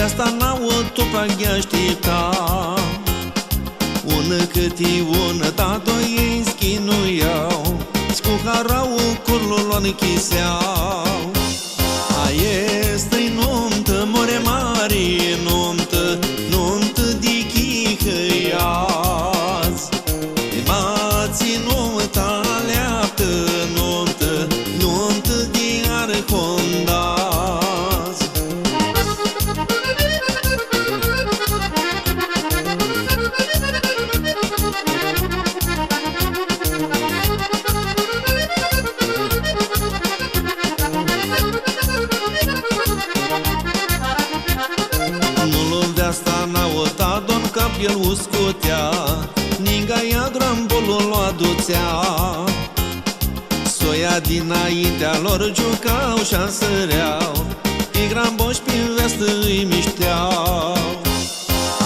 asta n-au tupa gheaștica. Una câti una tato ei schinuiau, scuharau curlul chiseau. Aie-stă-i nuntă, more mari nuntă, nuntă de chihă-i azi. Emații nunta leaptă nuntă, nuntă de arhondaz. Asta n-au tadon cap el uscutea, ninga-ia grambulul l-o aduțea. Soia dinaintea lor jucau și-a săreau, pe gramboși pe vestă îi mișteau.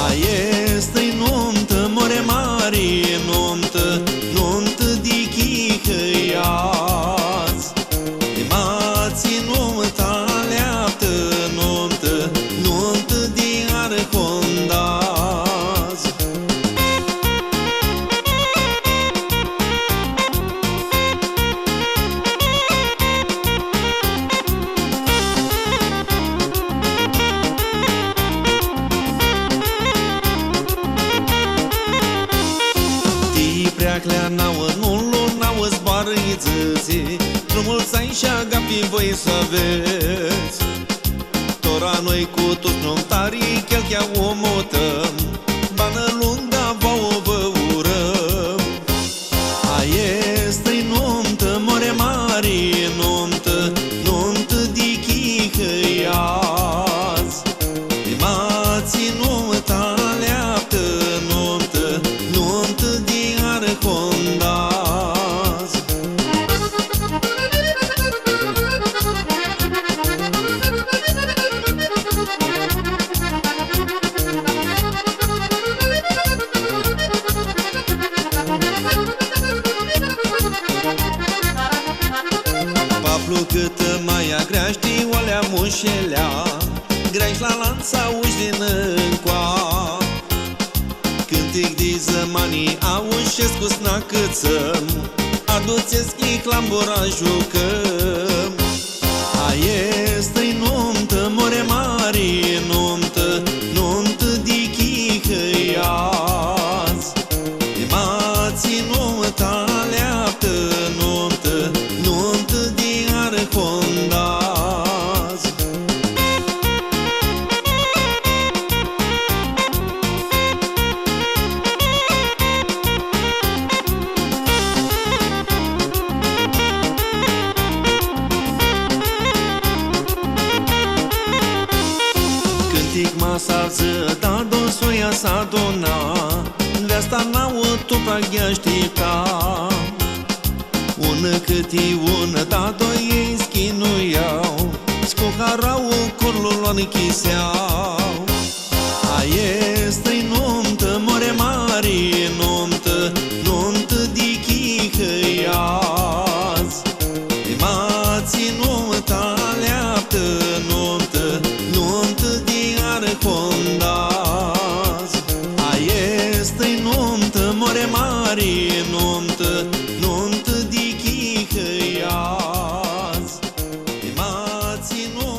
Aie-stă-i nuntă, more mari nuntă, nuntă de chihă-i azi. Emații nunta leaptă nuntă, nuntă de arhondaz. Tii preaclea n-au nulu, n-au zboară-i țâții, drumul ți-ai și agapi voi să aveți. Tora noi cu toți nuntarii chelchea o motăm, bană lungă vouă vă urăm. Aie-stă-i nuntă, more mari nuntă, nuntă de chihă-i azi. Emații nunta leaptă nuntă, nuntă de arhondaz. Cât mai agreaști oalea mușelea, greș la lanț auzi din încoa. Cântec de zămanii aușesc cu snacățăm, aduceți chiclambura jucăm. Aie-stă-i nuntă, more mari nuntă, nuntă de chihă-i azi. Emații nunta leaptă nuntă, nuntă de arhondaz. Cântic masa zăda, dosoia s-a dona, de asta n-au tupa gheaștica. Una câti una tato ei schinuiau, scuharau curlul chiseau. Aie-stă-i nuntă, more mari nuntă, nuntă de chihă-i azi. Emații nunta leaptă nuntă, nuntă de arhondaz. Aie-stă-i nuntă, more mari nuntă, nuntă de chihă-i azi. Emații nuntă